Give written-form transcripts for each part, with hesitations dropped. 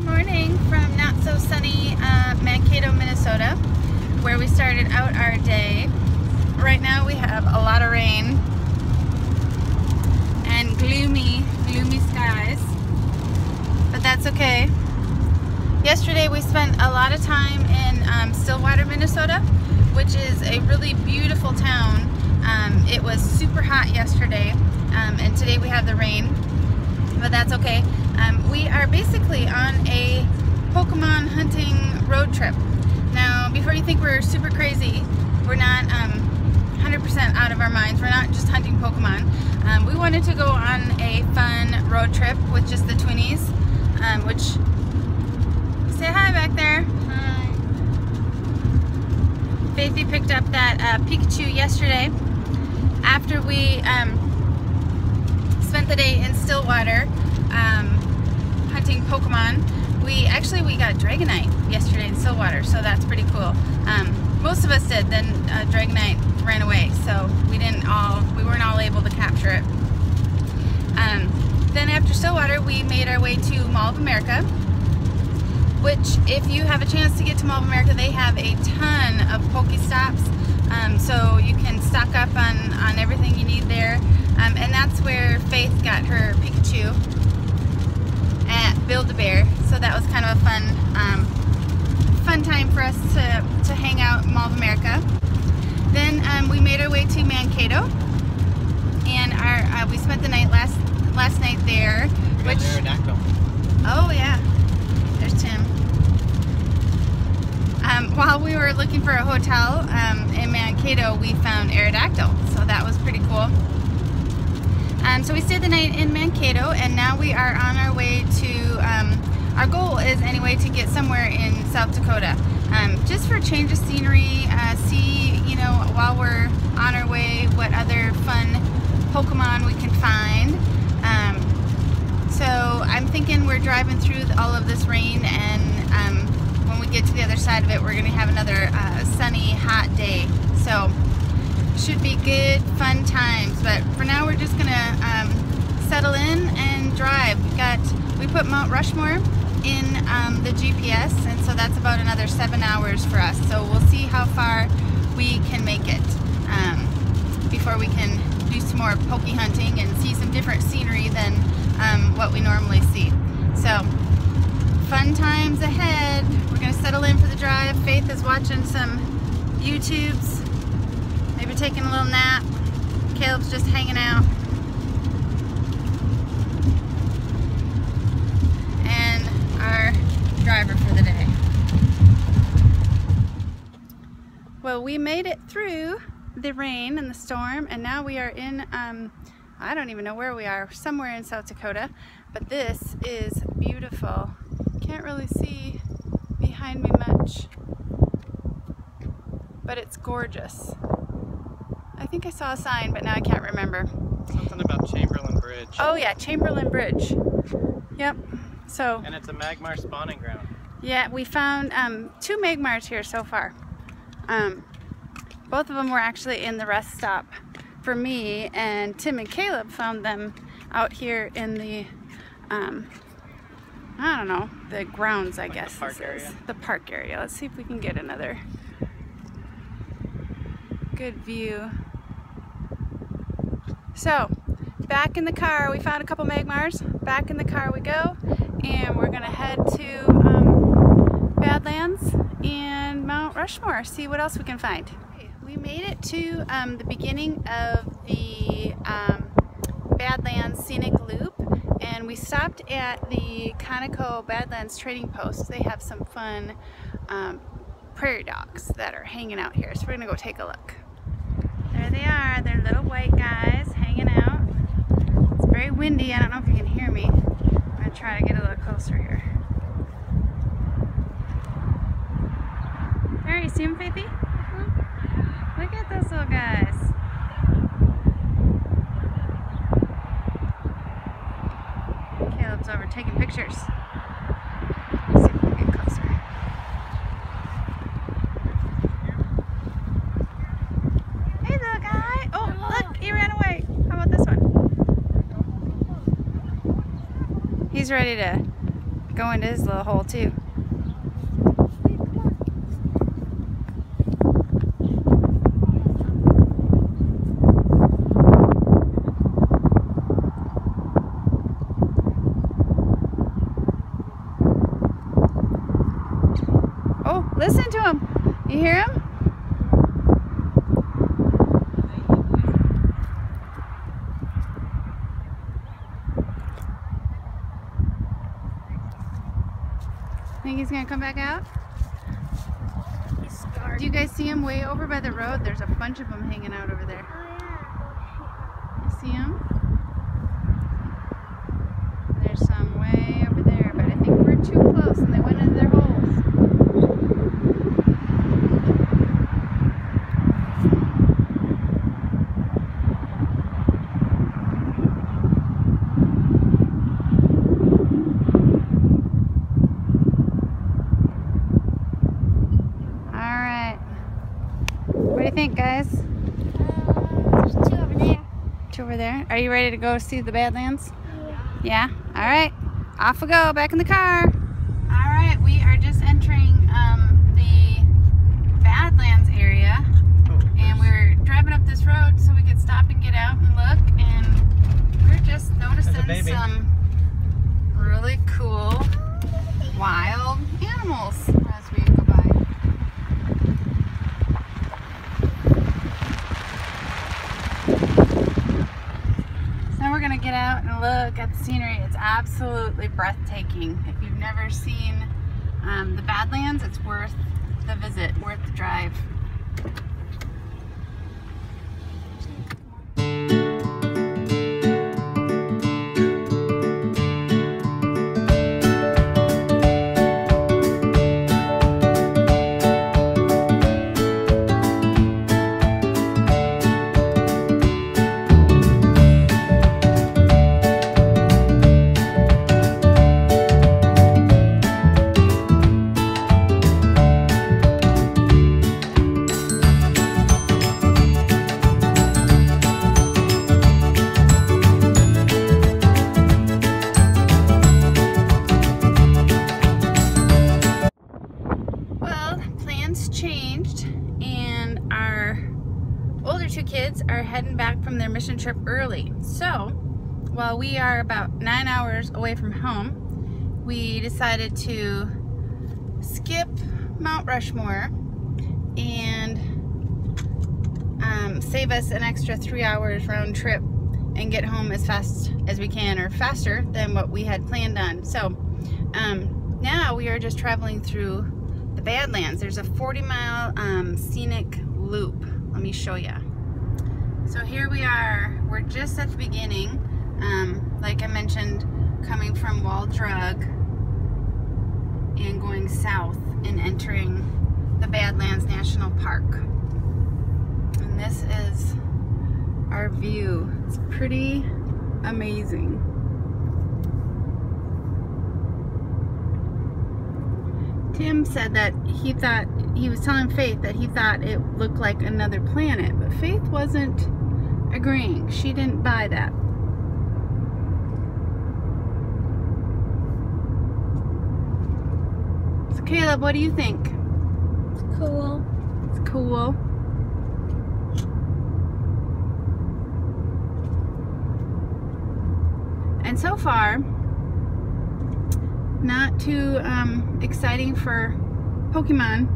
morning from not so sunny Mankato, Minnesota, where we started out our day. Right now we have a lot of rain and gloomy skies, but that's okay. Yesterday we spent a lot of time in Stillwater, Minnesota, which is a really beautiful town. It was super hot yesterday, and today we have the rain, but that's okay. We are basically on a Pokemon hunting road trip. Now, before you think we're super crazy, we're not 100% out of our minds. We're not just hunting Pokemon. We wanted to go on a fun road trip with just the twinnies, which, say hi back there. Hi. Faithy picked up that Pikachu yesterday after we spent the day in Stillwater hunting Pokemon. We got Dragonite yesterday in Stillwater, so that's pretty cool. Most of us did. Then Dragonite ran away, so we weren't all able to capture it. Then after Stillwater, we made our way to Mall of America, which, if you have a chance to get to Mall of America, they have a ton of Pokestops, so you can stock up on everything you need there. And that's where Faith got her Pikachu at Build-A-Bear, so that was kind of a fun time for us to hang out in Mall of America. Then we made our way to Mankato, and we spent the night last night there. Which, oh yeah, there's Tim. While we were looking for a hotel in Mankato, we found Aerodactyl, so that was pretty cool. So we stayed the night in Mankato, and now we are on our way to, our goal is anyway to get somewhere in South Dakota, just for a change of scenery, see, while we're on our way, what other fun Pokemon we can find. So I'm thinking we're driving through all of this rain, and when we get to the other side of it, we're going to have another sunny, hot day. So should be good, fun times. But for now, we're just going to settle in and drive. We put Mount Rushmore in the GPS, and so that's about another 7 hours for us. So we'll see how far we can make it before we can do some more poke hunting and see some different scenery than what we normally see. So fun times ahead. We're going to settle in for the drive. Faith is watching some YouTubes, maybe taking a little nap. Caleb's just hanging out. And our driver for the day. Well, we made it through the rain and the storm, and now we are in, I don't even know where we are, somewhere in South Dakota, but this is beautiful. Can't really see behind me much, but it's gorgeous. I think I saw a sign, but now I can't remember. Something about Chamberlain Bridge. Oh yeah, Chamberlain Bridge. Yep. So. And it's a Magmar spawning ground. Yeah, we found 2 Magmars here so far. Both of them were actually in the rest stop for me, and Tim and Caleb found them out here in the, I don't know, the grounds, I guess. The park area? The park area. Let's see if we can get another good view. So, back in the car, we found a couple Magmars. Back in the car we go, and we're gonna head to Badlands and Mount Rushmore, see what else we can find. Okay, we made it to the beginning of the Badlands Scenic Loop, and we stopped at the Conoco Badlands Trading Post. They have some fun prairie dogs that are hanging out here, so we're gonna go take a look. There they are, they're little white guys hanging out. It's very windy, I don't know if you can hear me. I'm gonna try to get a little closer here. There, you see them, Faithy? Look at those little guys. Caleb's over taking pictures. Let's see if we can get closer. Hey, little guy. Oh, look, he ran away. How about this one? He's ready to go into his little hole too. Oh, listen to him. You hear him? Think he's gonna come back out? He's scarred. Do you guys see him way over by the road? There's a bunch of them hanging out over there. Oh You see him? There's some way over there, but I think we're too close and they went into their holes. What do you think, guys? There's two over there. Two over there. Are you ready to go see the Badlands? Yeah. Yeah? All right. Off we go. Back in the car. All right. We are just entering the Badlands area. And we're driving up this road so we could stop and get out and look. And we're just noticing some really cool wild animals as we go by. Now we're gonna get out and look at the scenery. It's absolutely breathtaking. If you've never seen the Badlands, it's worth the visit, worth the drive. Changed, and our older two kids are heading back from their mission trip early. So while we are about 9 hours away from home, we decided to skip Mount Rushmore and save us an extra 3 hours round trip and get home as fast as we can, or faster than what we had planned on. So now we are just traveling through the Badlands. There's a 40-mile scenic loop. Let me show you. So here we are. We're just at the beginning. Like I mentioned, coming from Wall Drug and going south and entering the Badlands National Park. And this is our view. It's pretty amazing. Tim said that he was telling Faith that he thought it looked like another planet, but Faith wasn't agreeing. She didn't buy that. So Caleb, what do you think? It's cool. It's cool. And so far, not too exciting for Pokemon,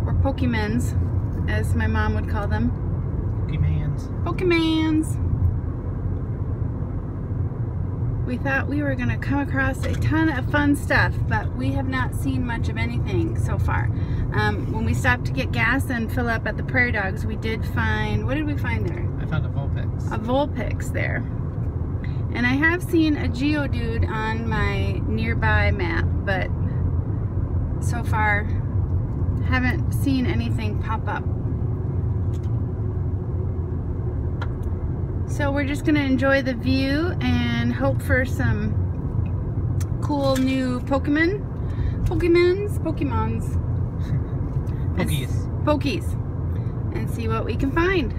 or Pokemans, as my mom would call them. Pokemans. We thought we were gonna come across a ton of fun stuff, but we have not seen much of anything so far. When we stopped to get gas and fill up at the Prairie Dogs, we did find, what did we find there? I found a Vulpix. A Vulpix there. And I have seen a Geodude on my nearby map, but so far haven't seen anything pop up. So we're just gonna enjoy the view and hope for some cool new Pokemons. Pokies. And see what we can find.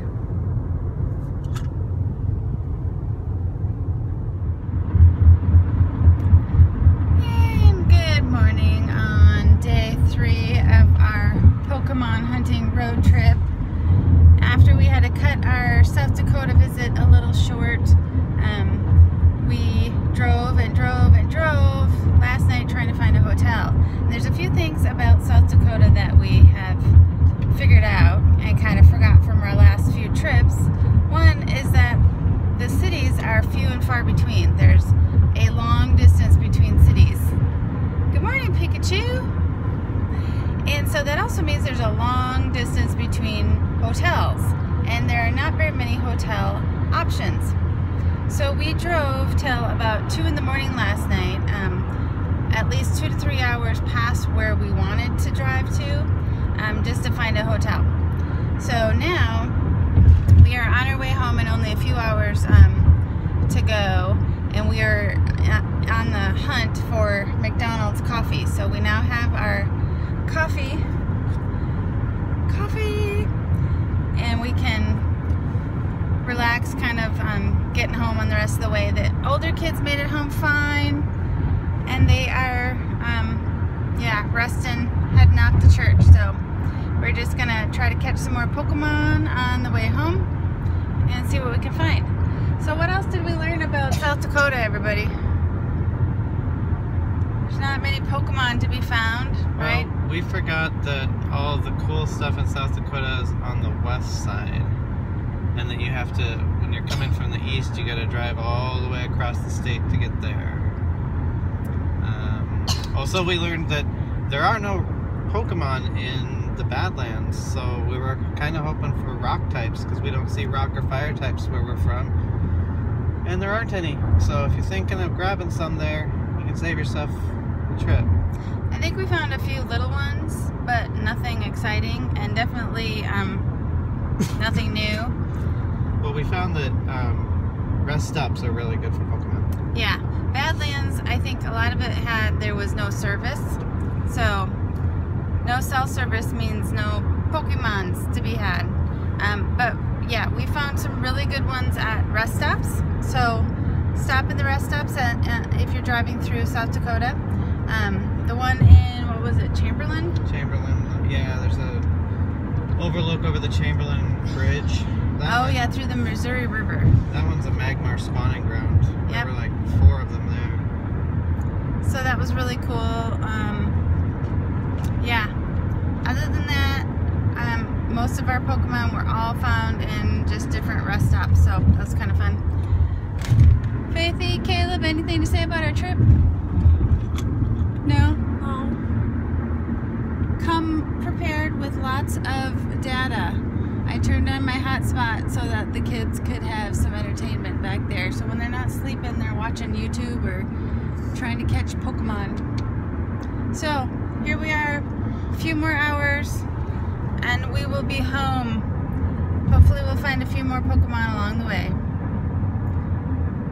South Dakota visit a little short. We drove and drove and drove last night trying to find a hotel. And there's a few things about South Dakota that we have figured out and kind of forgot from our last few trips. One is that the cities are few and far between. There's a long distance between cities. Good morning, Pikachu! And so that also means there's a long distance between hotels, and there are not very many hotel options. So we drove till about 2 in the morning last night, at least 2 to 3 hours past where we wanted to drive to, just to find a hotel. So now we are on our way home and only a few hours to go, and we are on the hunt for McDonald's coffee. So we now have our coffee, and we can relax, kind of getting home on the rest of the way. The older kids made it home fine, and they are yeah, resting, heading off to church. So we're just gonna try to catch some more Pokemon on the way home and see what we can find. So what else did we learn about South Dakota, everybody? There's not many Pokemon to be found, right? Well, we forgot that all of the cool stuff in South Dakota is on the west side. And that you have to, when you're coming from the east, you gotta drive all the way across the state to get there. Also, we learned that there are no Pokemon in the Badlands, so we were kind of hoping for rock types, because we don't see rock or fire types where we're from. And there aren't any, so if you're thinking of grabbing some there, you can save yourself a trip. I think we found a few little ones, but nothing exciting, and definitely nothing new. Well, we found that rest stops are really good for Pokemon. Yeah, Badlands, I think a lot of it there was no service. So, no cell service means no Pokemons to be had. But yeah, we found some really good ones at rest stops. So, stop at the rest stops if you're driving through South Dakota. The one in, what was it, Chamberlain? Chamberlain, yeah, there's a overlook over the Chamberlain Bridge. Oh yeah, through the Missouri River. That one's a Magmar spawning ground. Yep. There were like 4 of them there. So that was really cool. Yeah. Other than that, most of our Pokemon were all found in just different rest stops, so that was kind of fun. Faithy, Caleb, anything to say about our trip? No? No. Come prepared with lots of data. I turned on my hotspot so that the kids could have some entertainment back there. So when they're not sleeping, they're watching YouTube or trying to catch Pokemon. So here we are, a few more hours, and we will be home. Hopefully we'll find a few more Pokemon along the way.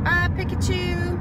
Bye, Pikachu!